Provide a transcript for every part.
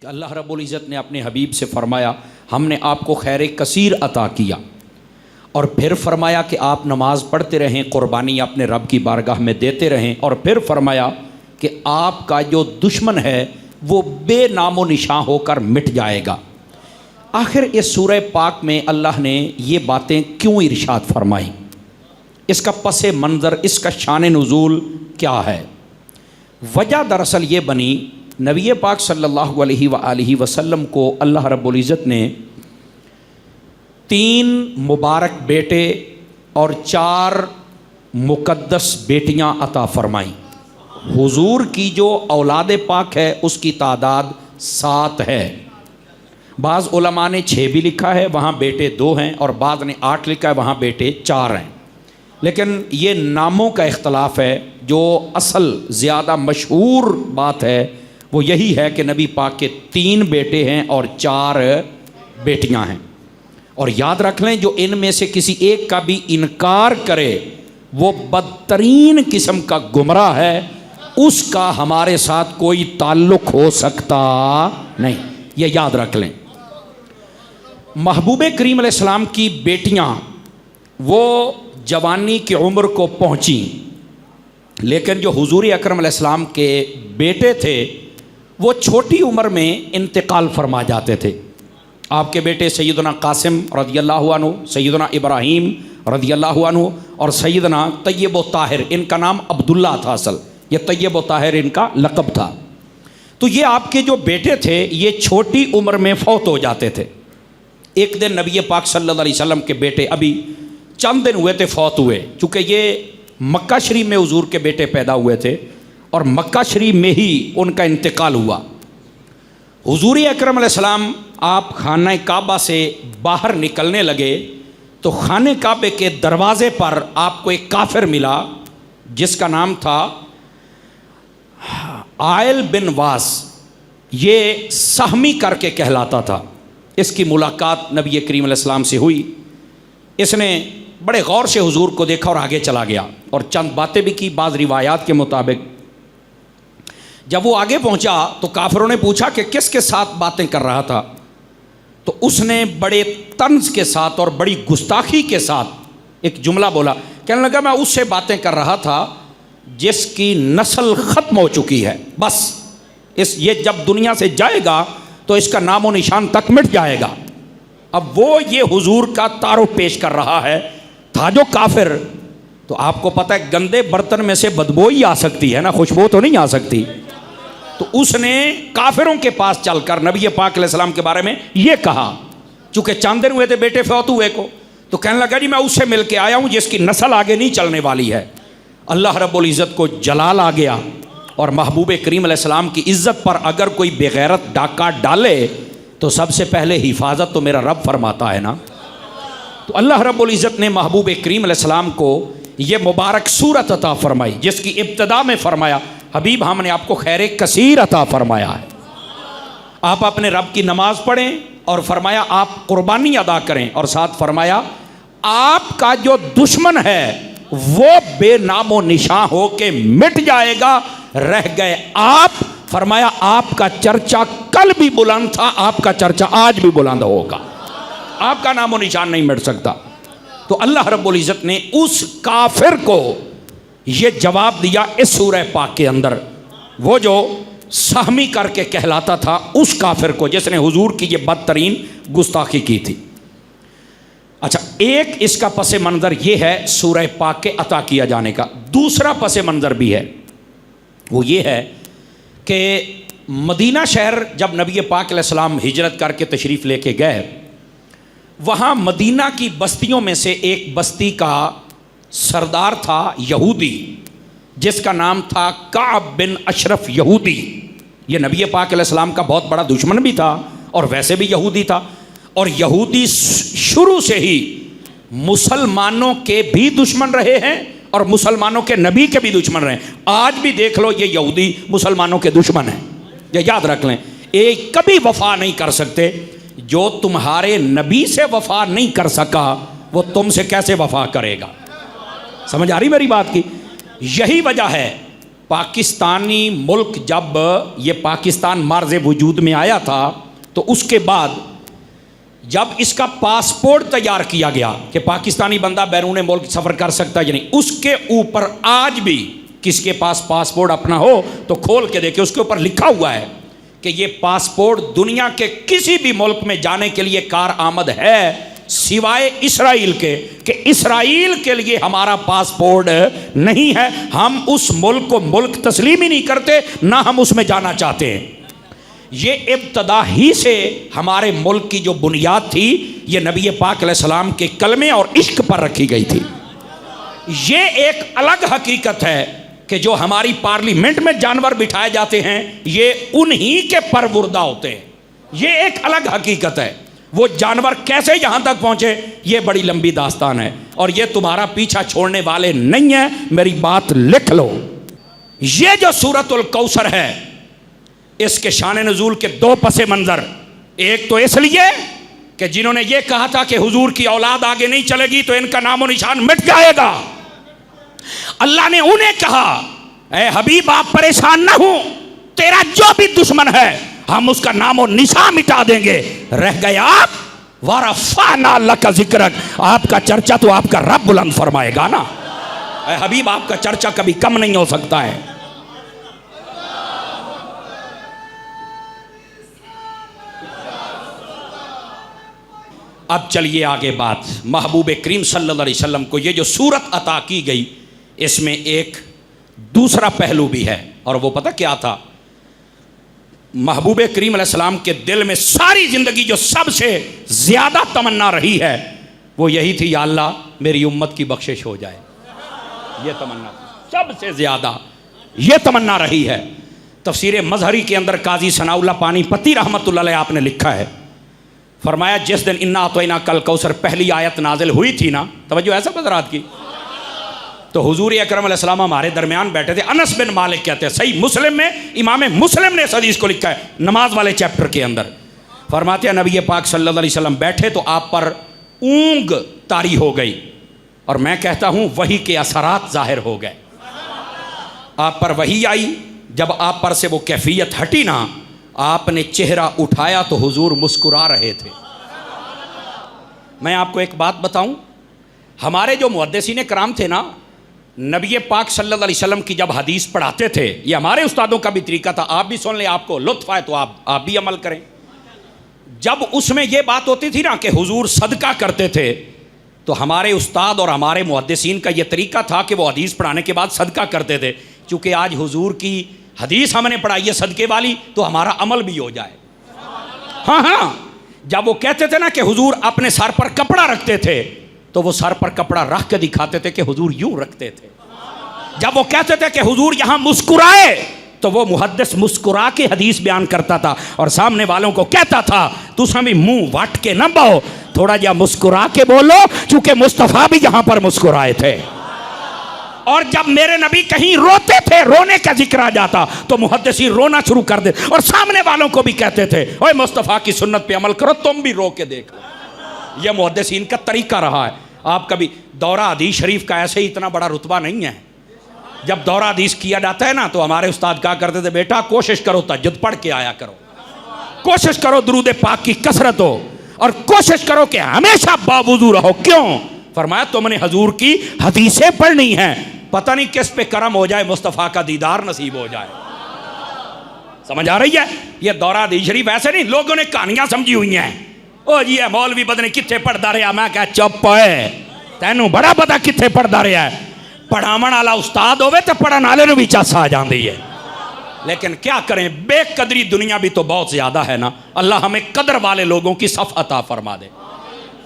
कि अल्लाह रब्बुल इज़्ज़त ने अपने हबीब से फ़रमाया हमने आपको खैर कसीर अता किया, और फिर फरमाया कि आप नमाज़ पढ़ते रहें, क़ुरबानी अपने रब की बारगाह में देते रहें, और फिर फरमाया कि आपका जो दुश्मन है वो बेनामो निशां होकर मिट जाएगा। आखिर इस सूरह पाक में अल्लाह ने ये बातें क्यों इरशाद फरमाई, इसका पस मंज़र, इसका शान नुज़ूल क्या है? वजह दरअसल ये बनी, नबी पाक सल्लल्लाहु अलैहि वसल्लम को अल्लाह रब्बुल इज़्ज़त ने 3 मुबारक बेटे और 4 मुक़द्दस बेटियां अता फरमाई। हुजूर की जो औलाद पाक है उसकी तादाद 7 है। बाज़ उलमा ने 6 भी लिखा है, वहाँ बेटे 2 हैं, और बाज़ ने 8 लिखा है, वहाँ बेटे 4 हैं। लेकिन ये नामों का इख्तलाफ है। जो असल ज़्यादा मशहूर बात है वो यही है कि नबी पाक के 3 बेटे हैं और 4 बेटियां हैं। और याद रख लें, जो इनमें से किसी एक का भी इनकार करे वो बदतरीन किस्म का गुमराह है, उसका हमारे साथ कोई ताल्लुक़ हो सकता नहीं, ये याद रख लें। महबूब करीम अलैहिस्सलाम की बेटियां वो जवानी की उम्र को पहुंची, लेकिन जो हुजूर अकरम अलैहिस्सलाम के बेटे थे वो छोटी उम्र में इंतकाल फरमा जाते थे। आपके बेटे सैयदना कासिम रज़ियल्लाहु अन्हु, सैयदना इब्राहीम रज़ियल्लाहु अन्हु और सैयदना तय्यब व ताहिर, इनका नाम अब्दुल्ला था असल, ये तय्यब व ताहिर इनका लक़ब था। तो ये आपके जो बेटे थे ये छोटी उम्र में फौत हो जाते थे। एक दिन नबी पाक सल्लल्लाहु अलैहि वसल्लम के बेटे अभी चंद दिन हुए थे फौत हुए, चूँकि ये मक्का शरीफ में हुजूर के बेटे पैदा हुए थे और मक्का शरीफ में ही उनका इंतकाल हुआ। हुजूर अकरम अलैहिस्सलाम आप खाना काबा से बाहर निकलने लगे तो खाने काबे के दरवाज़े पर आपको एक काफिर मिला जिसका नाम था आयल बिन वास, ये सहमी करके कहलाता था। इसकी मुलाकात नबी करीम अलैहिस्सलाम से हुई। इसने बड़े गौर से हुजूर को देखा और आगे चला गया और चंद बातें भी की। बाज़ रिवायात के मुताबिक जब वो आगे पहुंचा तो काफिरों ने पूछा कि किसके साथ बातें कर रहा था, तो उसने बड़े तंज के साथ और बड़ी गुस्ताखी के साथ एक जुमला बोला। कहने लगा मैं उससे बातें कर रहा था जिसकी नस्ल ख़त्म हो चुकी है, बस ये जब दुनिया से जाएगा तो इसका नामो निशान तक मिट जाएगा। अब वो ये हुजूर का तारुफ पेश कर रहा है। था जो काफिर, तो आपको पता है गंदे बर्तन में से बदबू ही आ सकती है ना, खुशबू तो नहीं आ सकती। तो उसने काफिरों के पास चलकर नबी पाक अलैहिस्सलाम के बारे में ये कहा, चूँकि चंद दिन हुए थे बेटे फौत हुए को, तो कहने लगा जी मैं उससे मिल के आया हूँ जिसकी नस्ल आगे नहीं चलने वाली है। अल्लाह रब्बुल इज़्ज़त को जलाल आ गया और महबूब करीम अलैहिस्सलाम की इज़्ज़त पर अगर कोई बेगैरत डाका डाले तो सबसे पहले हिफाजत तो मेरा रब फरमाता है ना। तो अल्लाह रब्बुल इज़्ज़त ने महबूब करीम अलैहिस्सलाम को ये मुबारक सूरत अता फरमाई जिसकी इब्तिदा में फरमाया हबीब हमने आपको खैर कसीर अता फरमाया है। आप अपने रब की नमाज पढ़ें और फरमाया आप कुर्बानी अदा करें, और साथ फरमाया आपका जो दुश्मन है वो बेनामो निशां हो के मिट जाएगा, रह गए आप। फरमाया आपका चर्चा कल भी बुलंद था, आपका चर्चा आज भी बुलंद होगा, आपका नामो निशान नहीं मिट सकता। तो अल्लाह रब्बुल इज़्ज़त ने उस काफिर को ये जवाब दिया इस सूरह पाक के अंदर, वो जो सहमी करके कहलाता था उस काफिर को जिसने हुजूर की ये बदतरीन गुस्ताखी की थी। अच्छा, एक इसका पस मंज़र ये है सूरह पाक के अता किया जाने का। दूसरा पस मंज़र भी है, वो ये है कि मदीना शहर जब नबी पाक अलैहिस्सलाम हिजरत करके तशरीफ़ लेके गए, वहाँ मदीना की बस्तियों में से एक बस्ती का सरदार था यहूदी जिसका नाम था काब बिन अशरफ यहूदी। ये नबी पाक अलैहिस्सलाम का बहुत बड़ा दुश्मन भी था और वैसे भी यहूदी था, और यहूदी शुरू से ही मुसलमानों के भी दुश्मन रहे हैं और मुसलमानों के नबी के भी दुश्मन रहे। आज भी देख लो ये यहूदी मुसलमानों के दुश्मन हैं, ये याद रख लें। एक कभी वफा नहीं कर सकते। जो तुम्हारे नबी से वफा नहीं कर सका वो तुमसे कैसे वफा करेगा? समझ आ रही मेरी बात की? यही वजह है पाकिस्तानी मुल्क जब ये पाकिस्तान मार्ज़ वजूद में आया था तो उसके बाद जब इसका पासपोर्ट तैयार किया गया कि पाकिस्तानी बंदा बैरून मुल्क सफ़र कर सकता है या नहीं, उसके ऊपर आज भी किसके पास पासपोर्ट अपना हो तो खोल के देखे, उसके ऊपर लिखा हुआ है कि ये पासपोर्ट दुनिया के किसी भी मुल्क में जाने के लिए कार आमद है सिवाय इसराइल के, कि इसराइल के लिए हमारा पासपोर्ट नहीं है, हम उस मुल्क को मुल्क तस्लीम ही नहीं करते, ना हम उसमें जाना चाहते हैं। ये इब्तदा ही से हमारे मुल्क की जो बुनियाद थी ये नबी पाक अलैहिस्सलाम के कलमे और इश्क पर रखी गई थी। ये एक अलग हकीकत है कि जो हमारी पार्लियामेंट में जानवर बिठाए जाते हैं ये उन्हीं के परवुर्दा होते हैं, ये एक अलग हकीकत है। वो जानवर कैसे यहाँ तक पहुँचे ये बड़ी लंबी दास्तान है और ये तुम्हारा पीछा छोड़ने वाले नहीं है, मेरी बात लिख लो। ये जो सूरतुल कौसर है इसके शान नज़ूल के दो पसे मंज़र, एक तो इसलिए कि जिन्होंने ये कहा था कि हुजूर की औलाद आगे नहीं चलेगी तो इनका नामो निशान मिट जाएगा, अल्लाह ने उन्हें कहा ए हबीब आप परेशान ना हो, तेरा जो भी दुश्मन है हम उसका नामो निशान मिटा देंगे। रह गए आप वरफ़अना लका ज़िक्रक, आपका चर्चा तो आपका रब बुलंद फरमाएगा ना। ए हबीब आपका चर्चा कभी कम नहीं हो सकता है। अब चलिए आगे बात, महबूब करीम सल्लल्लाहु अलैहि वसल्लम को ये जो सूरत अता की गई इसमें एक दूसरा पहलू भी है और वो पता क्या था? महबूब करीम अलैहिस्सलाम के दिल में सारी ज़िंदगी जो सबसे ज़्यादा तमन्ना रही है वो यही थी, या अल्लाह मेरी उम्मत की बख्शिश हो जाए। ये तमन्ना सबसे ज़्यादा ये तमन्ना रही है। तफसीर मज़हरी के अंदर काजी सनाउल्लाह पानीपती रहमतुल्लाह अलैह आपने लिखा है, फरमाया जिस दिन इन्ना अतैना कल कौसर पहली आयत नाजिल हुई थी ना, तवज्जो ऐसा हज़रात की, तो हुजूर अकरम अलैहिस्सलाम हमारे दरमियान बैठे थे। अनस बिन मालिक कहते हैं, सही मुस्लिम में इमाम मुस्लिम ने इस हदीस को लिखा है नमाज वाले चैप्टर के अंदर, फरमाते हैं नबी पाक सल्लल्लाहु अलैहि वसल्लम बैठे तो आप पर ऊँग तारी हो गई और मैं कहता हूँ वही के असरात ज़ाहिर हो गए। आप पर वही आई, जब आप पर से वो कैफियत हटी ना, आपने चेहरा उठाया तो हुजूर मुस्कुरा रहे थे। मैं आपको एक बात बताऊं, हमारे जो मुहद्दिसीन कराम थे ना, नबी पाक सल्लल्लाहु अलैहि वसल्लम की जब हदीस पढ़ाते थे, ये हमारे उस्तादों का भी तरीका था, आप भी सुन लें, आपको लुत्फ़ आए तो आप भी अमल करें। जब उसमें ये बात होती थी ना कि हुजूर सदका करते थे, तो हमारे उस्ताद और हमारे मुहद्दिसीन का ये तरीका था कि वो हदीस पढ़ाने के बाद सदका करते थे। चूँकि आज हुजूर की हदीस हमने पढ़ाई है सदके वाली, तो हमारा अमल भी हो जाए। हाँ हाँ, जब वो कहते थे ना कि हुजूर अपने सर पर कपड़ा रखते थे, तो वो सर पर कपड़ा रख के दिखाते थे कि हुजूर यूं रखते थे। जब वो कहते थे कि हुजूर यहाँ मुस्कुराए, तो वो मुहद्दिस मुस्कुरा के हदीस बयान करता था और सामने वालों को कहता था तुम भी मुंह वाट के न बहो, थोड़ा जा मुस्कुरा के बोलो, चूंकि मुस्तफ़ा भी यहाँ पर मुस्कुराए थे। और जब मेरे नबी कहीं रोते थे, रोने का जिक्र आ जाता, तो मुहद्दिसीन रोना शुरू कर दे और सामने वालों को भी कहते थे ओए मुस्तफ़ा की सुन्नत पे अमल करो, तुम भी रो के देखो। यह मुहद्दिसीन का तरीका रहा है। आप कभी दौरा हदीस शरीफ का ऐसे ही इतना बड़ा रुतबा नहीं है। जब दौरा हदीस किया जाता है ना, तो हमारे उस्ताद कहा करते थे बेटा कोशिश करो तहज्जुद पढ़ के आया करो, कोशिश करो दुरूद पाक की कसरत हो, और कोशिश करो कि हमेशा बावुज़ू रहो। क्यों? फरमाया तुमने हजूर की हदीसें पढ़नी है, पता नहीं किस पे करम हो जाए, मुस्तफ़ा का दीदार नसीब हो जाए। समझ आ रही है? ये दौरा हदीस शरीफ ऐसे नहीं लोगों ने कहानियां समझी हुई हैं। ओ जी है मौलवी बदने कितने पढ़ता रहा, मैं क्या चुप है, तैनू बड़ा पता कितने पढ़ता रहा है। पढ़ावन वाला उस्ताद होवे तो पढ़न वाले भी चस आ जाती है। लेकिन क्या करें, बेकदरी दुनिया भी तो बहुत ज़्यादा है ना। अल्लाह हमें कदर वाले लोगों की सफ़ अता फरमा दे।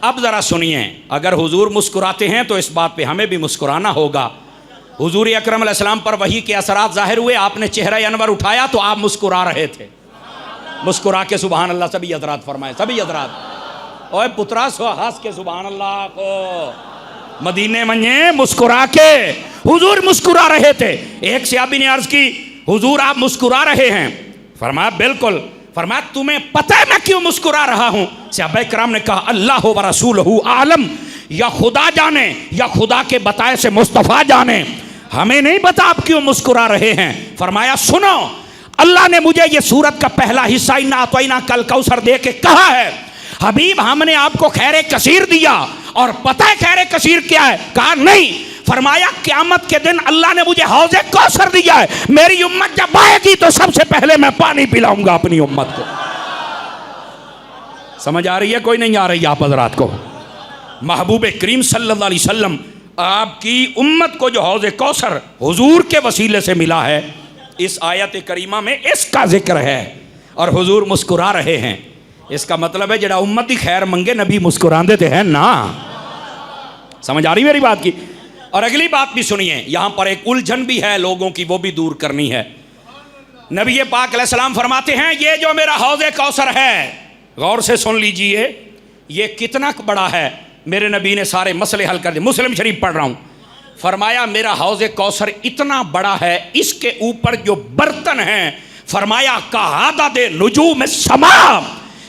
अब ज़रा सुनिए, अगर हुजूर मुस्कुराते हैं तो इस बात पे हमें भी मुस्कुराना होगा। हुजूर अकरम अलैहिस्सलाम पर वही के असरात ज़ाहिर हुए, आपने चेहरा अनवर उठाया तो आप मुस्कुरा रहे थे। मुस्कुरा के सुबहान अल्लाह सभी हज़रात फरमाए, सभी हज़रात ओए पुत्रा हंस के सुबहान अल्लाह को। मदीने में मुस्कुरा के हुजूर मुस्कुरा रहे थे। एक सहाबी ने अर्ज़ की हुजूर आप मुस्कुरा रहे हैं? फरमाया बिल्कुल। फरमाया तुम्हें पता है मैं क्यों मुस्कुरा रहा हूँ? सहाबा किराम ने कहा अल्लाह व रसूलहू आलम, या खुदा जाने या खुदा के बताए से मुस्तफ़ा जाने। हमें नहीं पता आप क्यों मुस्कुरा रहे हैं। फरमाया सुनो, अल्लाह ने मुझे ये सूरत का पहला हिस्सा इन्ना अतौइना कल कौसर दे के कहा है, हबीब हमने आपको खैर कसीर दिया, और पता है खैर कसीर क्या है? कहा नहीं। फरमाया क़यामत के दिन अल्लाह ने मुझे हौज़े कौसर दिया है, मेरी उम्मत जब आएगी तो सबसे पहले मैं पानी पिलाऊंगा अपनी उम्मत को। समझ आ रही है? कोई नहीं आ रही आप हज़रात को? महबूब करीम सल्लल्लाहु अलैहि वसल्लम आपकी उम्मत को जो हौज़े कौसर हुजूर के वसीले से मिला है, इस आयत करीमा में इसका जिक्र है, और हुजूर मुस्कुरा रहे हैं। इसका मतलब है जड़ा उम्मत की खैर मंगे नबी मुस्कुराते थे हैं ना। समझ आ रही मेरी बात की? और अगली बात भी सुनिए, यहाँ पर एक उलझन भी है लोगों की, वो भी दूर करनी है। नबी पाक अलैहिस्सलाम फरमाते हैं ये जो मेरा हौज़े कौसर है, गौर से सुन लीजिए, ये कितना बड़ा है। मेरे नबी ने सारे मसले हल कर दिए। मुस्लिम शरीफ पढ़ रहा हूँ। फरमाया मेरा हौज़े कौसर इतना बड़ा है, इसके ऊपर जो बर्तन हैं, फरमाया कहादद नुजूम समा,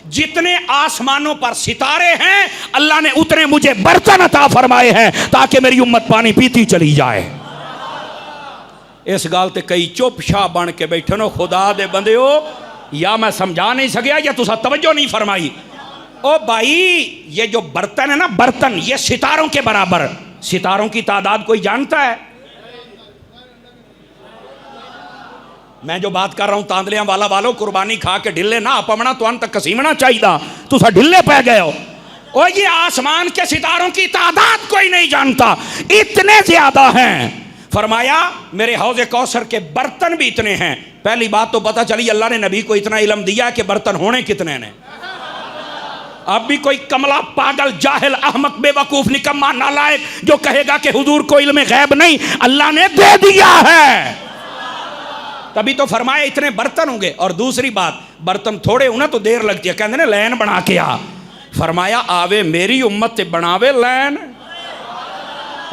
जितने आसमानों पर सितारे हैं अल्लाह ने उतने मुझे बर्तन अता फरमाए हैं ताकि मेरी उम्मत पानी पीती चली जाए। इस गाल ते कई चुप शाह बन के बैठे नो, खुदा दे बंदे हो, या मैं समझा नहीं सकिया या तुसा तवज्जो नहीं फरमाई। ओ भाई, ये जो बर्तन है ना, बर्तन ये सितारों के बराबर। सितारों की तादाद कोई जानता है? मैं जो बात कर रहा हूं तांदलियां वाला वालों, कुर्बानी खा के ढिल्ले ना अपमना तो अंत कसीमना चाहिए, तुसा ढिल्ले पै गए हो। और ये आसमान के सितारों की तादाद कोई नहीं जानता, इतने ज्यादा हैं। फरमाया मेरे हौज़े कौसर के बर्तन भी इतने हैं। पहली बात तो पता चली अल्लाह ने नबी को इतना इल्म दिया कि बर्तन होने कितने ने। अब भी कोई कमला पागल जाहिल अहमक बेवकूफ निकम्मा नालायक जो कहेगा कि हुजूर को इल्म गैब नहीं, अल्लाह ने दे दिया है, तभी तो फरमाया इतने बर्तन होंगे। और दूसरी बात, बर्तन थोड़े हो ना तो देर लगती है, कहते ना लैन बना के आ। फरमाया आवे मेरी उम्मत से बनावे लैन।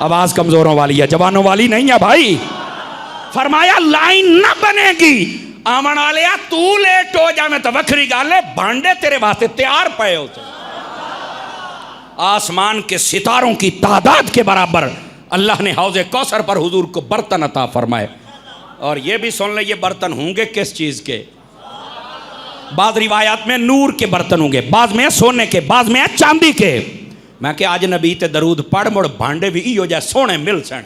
आवाज कमजोरों वाली है, जवानों वाली नहीं है भाई। फरमाया लाइन ना बनेगी, आमन वाले तू लेट हो जावे तो वखरी गल है, भांडे तेरे वास्ते तैयार पे हो। आसमान के सितारों की तादाद के बराबर अल्लाह ने हौज़े कौसर पर हुजूर को बर्तन अता फरमाए। और ये भी सुन ले, ये बर्तन होंगे किस चीज के? बाद रिवायात में नूर के बर्तन होंगे, बाद में सोने के, बाद में चांदी के। मैं कि आज नबी ते दरूद पढ़ मुड़ भांडे भी इहो जाए सोने मिल सन।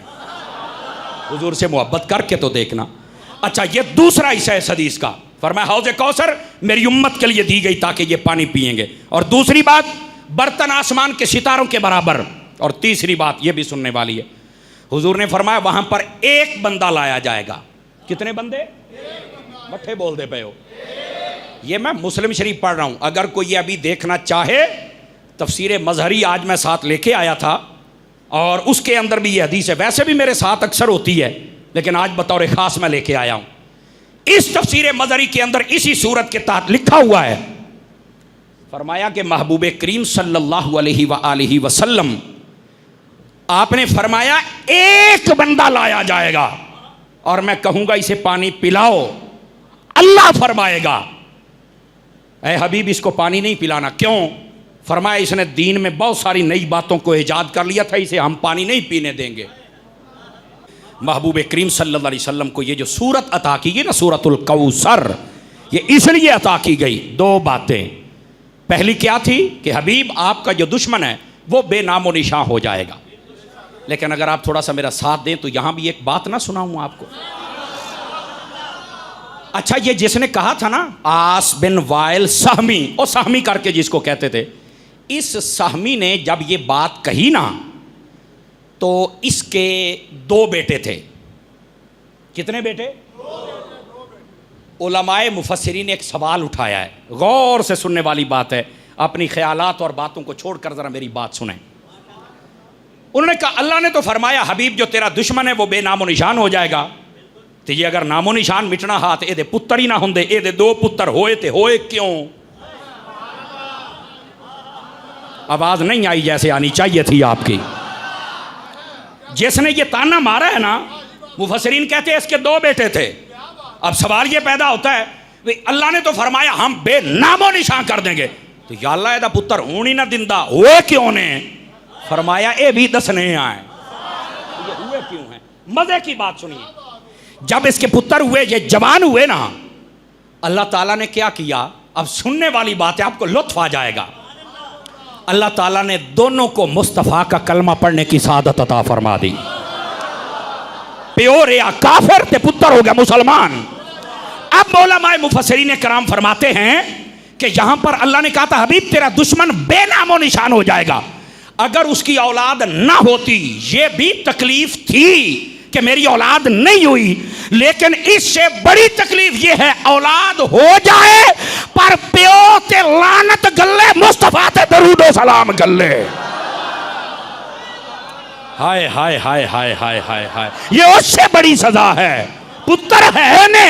हुजूर से मोहब्बत करके तो देखना। अच्छा, ये दूसरा हिस्सा है इस हदीस का। फरमाया हौज़े कौसर मेरी उम्मत के लिए दी गई ताकि ये पानी पिएंगे। और दूसरी बात, बर्तन आसमान के सितारों के बराबर। और तीसरी बात ये भी सुनने वाली है, हुजूर ने फरमाया वहां पर एक बंदा लाया जाएगा। कितने बंदे? बट्ठे बोल दे पे हो। ये मैं मुस्लिम शरीफ पढ़ रहा हूं, अगर कोई ये अभी देखना चाहे, तफसीर मजहरी आज मैं साथ लेके आया था और उसके अंदर भी ये हदीस है। वैसे भी मेरे साथ अक्सर होती है, लेकिन आज बतौर खास मैं लेके आया हूं। इस तफसीर मजहरी के अंदर इसी सूरत के तहत लिखा हुआ है, फरमाया कि महबूब करीम सल्लल्लाहु अलैहि वसल्लम आपने फरमाया एक बंदा लाया जाएगा और मैं कहूंगा इसे पानी पिलाओ। अल्लाह फरमाएगा ऐ हबीब इसको पानी नहीं पिलाना। क्यों? फरमाया इसने दीन में बहुत सारी नई बातों को ईजाद कर लिया था, इसे हम पानी नहीं पीने देंगे। महबूब करीम सल्लल्लाहु अलैहि वसल्लम को ये जो सूरत अता की गई ना, सूरतुल कौसर, ये इसलिए अता की गई। दो बातें, पहली क्या थी कि हबीब आपका जो दुश्मन है वो बेनामो निशान हो जाएगा। लेकिन अगर आप थोड़ा सा मेरा साथ दें तो यहां भी एक बात ना सुनाऊं आपको। अच्छा, ये जिसने कहा था ना आस बिन वाइल सहमी, और सहमी करके जिसको कहते थे, इस सहमी ने जब ये बात कही ना तो इसके दो बेटे थे। कितने बेटे? उलमाए मुफस्सिरीन ने एक सवाल उठाया है, गौर से सुनने वाली बात है, अपनी ख्यालात और बातों को छोड़कर जरा मेरी बात सुने। उन्होंने कहा अल्लाह ने तो फरमाया हबीब जो तेरा दुश्मन है वो बेनामो निशान हो जाएगा, तो ये अगर नामो निशान मिटना हा तो ये पुत्र ही ना होंदे, ये दो पुत्र होए ते होए क्यों? आवाज नहीं आई जैसे आनी चाहिए थी आपकी। जिसने ये ताना मारा है ना, मुफस्सिरीन कहते हैं इसके दो बेटे थे। अब सवाल ये पैदा होता है अल्लाह ने तो फरमाया हम बेनामो निशान कर देंगे, तो या अल्लाह दा पुत्र होने ही ना दिंदा, हुए क्यों ने? फरमाया ये भी दसने आए ये हुए क्यों हैं। मजे की बात सुनिए, जब इसके पुत्र हुए, ये जवान हुए ना, अल्लाह ताला ने क्या किया, अब सुनने वाली बात है, आपको लुत्फ आ जाएगा। अल्लाह ताला ने दोनों को मुस्तफ़ा का कलमा पढ़ने की सादत अता फरमा दी। प्योर या काफिर ते पुत्र हो गया मुसलमान। अब मौलामाए मुफस्सिरीन कराम फरमाते हैं कि यहां पर अल्लाह ने कहा था हबीब तेरा दुश्मन बेनामो निशान हो जाएगा। अगर उसकी औलाद ना होती, ये भी तकलीफ थी कि मेरी औलाद नहीं हुई, लेकिन इससे बड़ी तकलीफ ये है औलाद हो जाए पर प्यो ते लानत गल्ले, मुस्तफा ते दरूद ओ सलाम गल्ले। हाय हाय हाय हाय हाय हाय हाय, ये उससे बड़ी सजा है। पुत्र है ने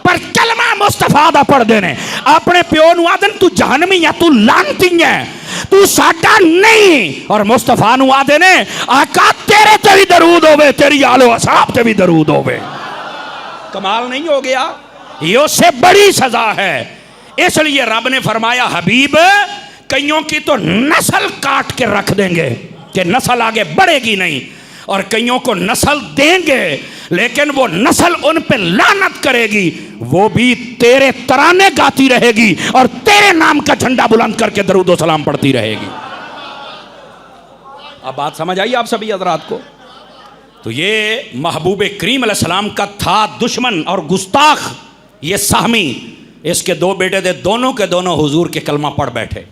पर कलमा मुस्तफा दा पढ़ देने, अपने प्यो नु आदन तू जहन्नमी है, तू लानती है, तू साडा नहीं, और मुस्तफा नु आदे ने आका तेरे ते भी दरूद होवे, तेरी आलो असहाब ते भी दरूद होवे। कमाल नहीं हो गया? ये उससे बड़ी सजा है। इसलिए रब ने फरमाया हबीब कईयों की तो नस्ल काट के रख देंगे कि नस्ल आगे बढ़ेगी नहीं, और कईयों को नस्ल देंगे लेकिन वो नस्ल उन पे लानत करेगी, वो भी तेरे तराने गाती रहेगी और तेरे नाम का झंडा बुलंद करके दरूद व सलाम पढ़ती रहेगी। अब बात समझ आई आप सभी हजरात को? तो ये महबूब करीम अलैहिस्सलाम का था दुश्मन और गुस्ताख ये साहमी। इसके दो बेटे थे, दोनों के दोनों हुजूर के कलमा पढ़ बैठे,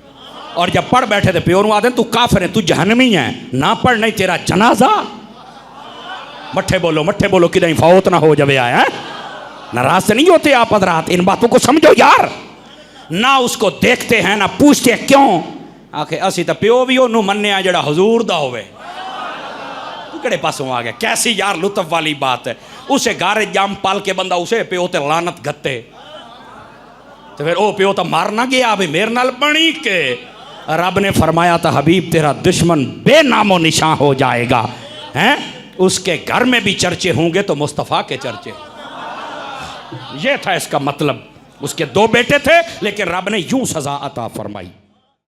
और जब पढ़ बैठे थे प्योर आदे तू काफिर है, तू जहन्नमी है, ना पढ़ नहीं तेरा जनाजा। मट्ठे बोलो कि नहीं फौत ना हो जावे आया। नाराज से नहीं होते आप हजरात, इन बातों को समझो यार। ना उसको देखते हैं ना पूछते क्यों, आखे असी तो प्यो भी ओनू मन्ने जड़ा हजूर दा होवे। तू केड़े पासों आ गया? कैसी यार लुत्फ वाली बात है। उसे गारे जाम पाल के बंदा उसे प्यो ते लानत गत्ते, तो फिर ओ प्यो तो मारना गया अभी मेरे नाल बनी के। रब ने फरमाया था हबीब तेरा दुश्मन बेनामो निशान हो जाएगा, हैं? उसके घर में भी चर्चे होंगे तो मुस्तफ़ा के चर्चे। ये था इसका मतलब। उसके दो बेटे थे लेकिन रब ने यूं सजा अता फरमाई।